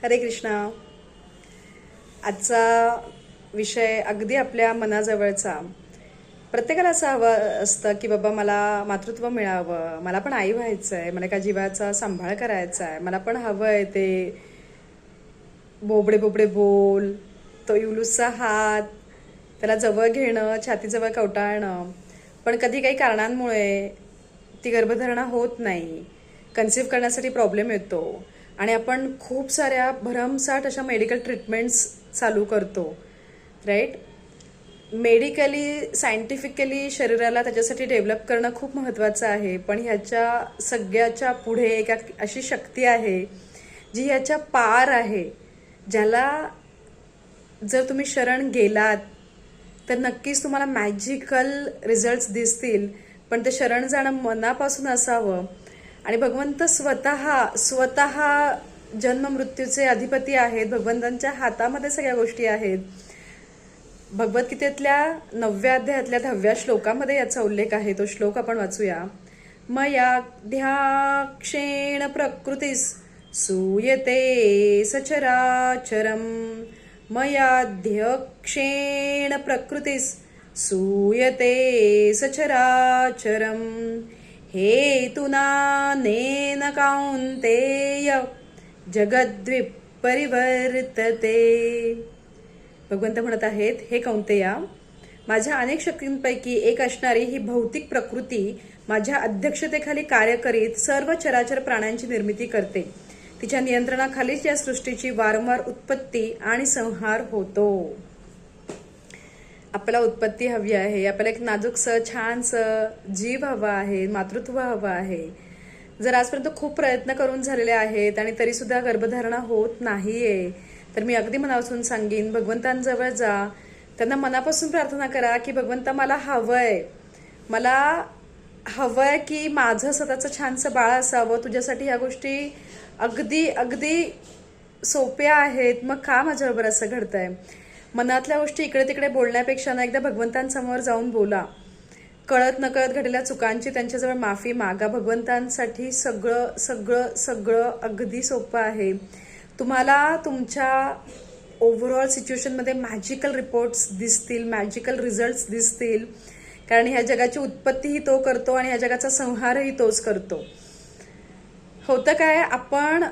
हरे कृष्णा. आजचा विषय अगदी आपल्या मनाजवळचा. प्रत्येकाला असं हवं असतं की बाबा मला मातृत्व मिळावं, मला पण आई व्हायचं आहे, मला एका जीवाचा सांभाळ करायचा आहे, मला पण हवं आहे ते बोबडे बोबडे बोल, तो युलूसचा हात, त्याला जवळ घेणं, छातीजवळ कवटाळणं. पण कधी काही कारणांमुळे ती गर्भधारणा होत नाही, कन्सिव्ह करण्यासाठी प्रॉब्लेम येतो आणि आपण खूप साऱ्या भरमसाठ अशा मेडिकल ट्रीटमेंट्स चालू करतो, राईट. मेडिकली सायंटिफिकली शरीराला त्याच्यासाठी डेव्हलप करणं खूप महत्त्वाचं आहे. पण ह्याच्या सगळ्याच्या पुढे एक अशी शक्ती आहे जी ह्याच्या पार आहे, ज्याला जर तुम्ही शरण गेलात तर नक्कीच तुम्हाला मॅजिकल रिझल्ट्स दिसतील. पण ते शरण जाणं मनापासून असावं. आणि भगवंत स्वतः जन्म मृत्यूचे अधिपती आहेत. भगवंतांच्या हातामध्ये सगळ्या गोष्टी आहेत. भगवद्गीतेतल्या 9व्या अध्यायातल्या 10व्या श्लोकामध्ये याचा उल्लेख आहे. तो श्लोक आपण वाचूया. मयाध्याक्षेण प्रकृतीस सूयते सचराचरम. मयाध्यक्षेण प्रकृतीस सूयते सचराचरम. हेतुनानेन कौन्तेय जगद्विपरिवर्तते. भगवंत म्हणत आहेत, हे कौंतेया, माझ्या अनेक शक्तींपैकी एक असणारी ही भौतिक प्रकृती माझ्या अध्यक्षतेखाली कार्य करीत सर्व चराचर प्राण्यांची निर्मिती करते. तिच्या नियंत्रणाखालीच या सृष्टीची वारंवार उत्पत्ती आणि संहार होतो. आपल्याला उत्पत्ती हवी आहे, आपल्याला एक नाजूकसं छानसं जीव हवा आहे, मातृत्व हवं आहे. जर आजपर्यंत खूप प्रयत्न करून झालेले आहेत आणि तरी सुद्धा गर्भधारणा होत नाहीये, तर मी अगदी मनापासून सांगेन, भगवंतांजवळ जा, त्यांना मनापासून प्रार्थना करा की भगवंता मला हवंय की माझं स्वतःचं छानसं बाळ असावं. तुझ्यासाठी ह्या गोष्टी अगदी अगदी सोप्या आहेत, मग का माझ्याबरोबर असं घडतंय. मनातल्या गोष्टी इकडे तिकडे बोलण्यापेक्षा ना एकदा भगवंतांसमोर जाऊन बोला. कळत नकळत घडलेल्या चुकांची त्यांच्याजवळ माफी मागा. भगवंतांसाठी सगळं सगळं सगळं अगदी सोपं आहे. तुम्हाला तुमच्या ओव्हरऑल सिच्युएशनमध्ये मॅजिकल रिपोर्ट्स दिसतील, मॅजिकल रिझल्ट्स दिसतील. कारण ह्या जगाची उत्पत्तीही तो करतो आणि ह्या जगाचा संहारही तोच करतो. होतं काय, आपण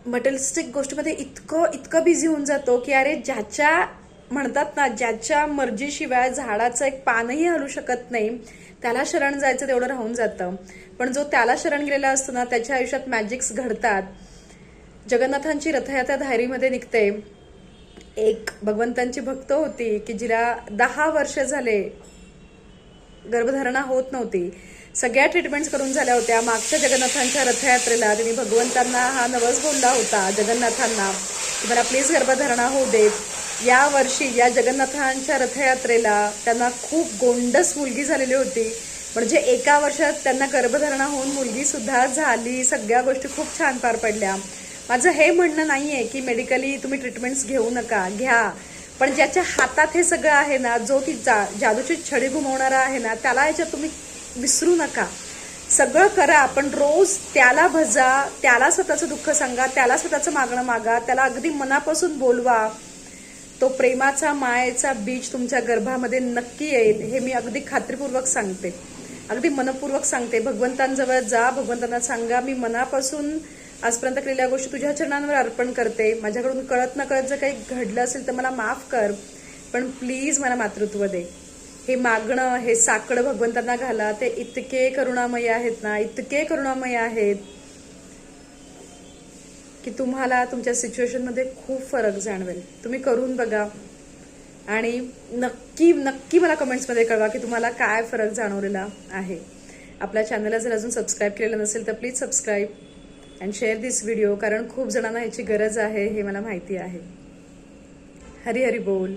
मटेरियलिस्टिक गोष्टीमध्ये इतकं बिझी होऊन जातो की अरे ज्याच्या म्हणतात ना, ज्याच्या मर्जीशिवाय झाडाचं एक पानही हलू शकत नाही, त्याला शरण जायचं तेवढं राहून जातं. पण जो त्याला शरण गेलेला असतो ना, त्याच्या आयुष्यात मॅजिक्स घडतात. जगन्नाथांची रथयात्रा धायरीमध्ये निघते. एक भगवंतांची भक्त होती की जिला 10 वर्ष झाले गर्भधारणा होत नव्हती. सगळ्या ट्रीटमेंट्स करून झाल्या होत्या. मागच्या जगन्नाथांच्या रथयात्रेला तिने भगवंतांना हा नवस बोलला होता, जगन्नाथांना, की मला प्लीज गर्भधारणा होऊ देत. या वर्षी या जगन्नाथांच्या रथयात्रेला त्यांना खूप गोंडस मुलगी झालेली होती. म्हणजे एका वर्षात त्यांना गर्भधारणा होऊन मुलगी सुद्धा झाली. सगळ्या गोष्टी खूप छान पार पडल्या. माझं हे म्हणणं नाहीये की मेडिकली तुम्ही ट्रीटमेंट्स घेऊ नका, घ्या. पण ज्याच्या हातात हे सगळं आहे ना, जो ती जादूची छडी घुमवणारा आहे ना, त्याला याच्यात तुम्ही विसरू नका. सगळं करा, पण रोज त्याला भजा, त्याला स्वतःचं दुःख सांगा, त्याला स्वतःचं मागणं मागा, त्याला अगदी मनापासून बोलवा. तो प्रेमाचा मायेचा बीज तुमच्या गर्भामध्ये नक्की येईल. हे मी अगदी खात्रीपूर्वक सांगते, अगदी मनपूर्वक सांगते. भगवंतांजवळ जा, भगवंतांना सांगा, मी मनापासून आजपर्यंत केलेल्या गोष्टी तुझ्या चरणांवर अर्पण करते. माझ्याकडून कळत नकळत जर काही घडलं असेल तर मला माफ कर, पण प्लीज मला मातृत्व दे. हे मागणं, हे साकडं भगवंतांना घाला. ते इतके करुणामय आहेत ना, इतके करुणामय आहेत की तुम्हाला तुमच्या सिच्युएशनमध्ये खूप फरक जाणवेल. तुम्ही करून बघा आणि नक्की नक्की मला कमेंट्समध्ये कळवा की तुम्हाला काय फरक जाणवलेला आहे. आपल्या चॅनलला जर अजून सबस्क्राईब केलेलं नसेल तर please subscribe and share this video, कारण खूप जणांना ह्याची गरज आहे, हे मला माहिती आहे. हरी हरी बोल.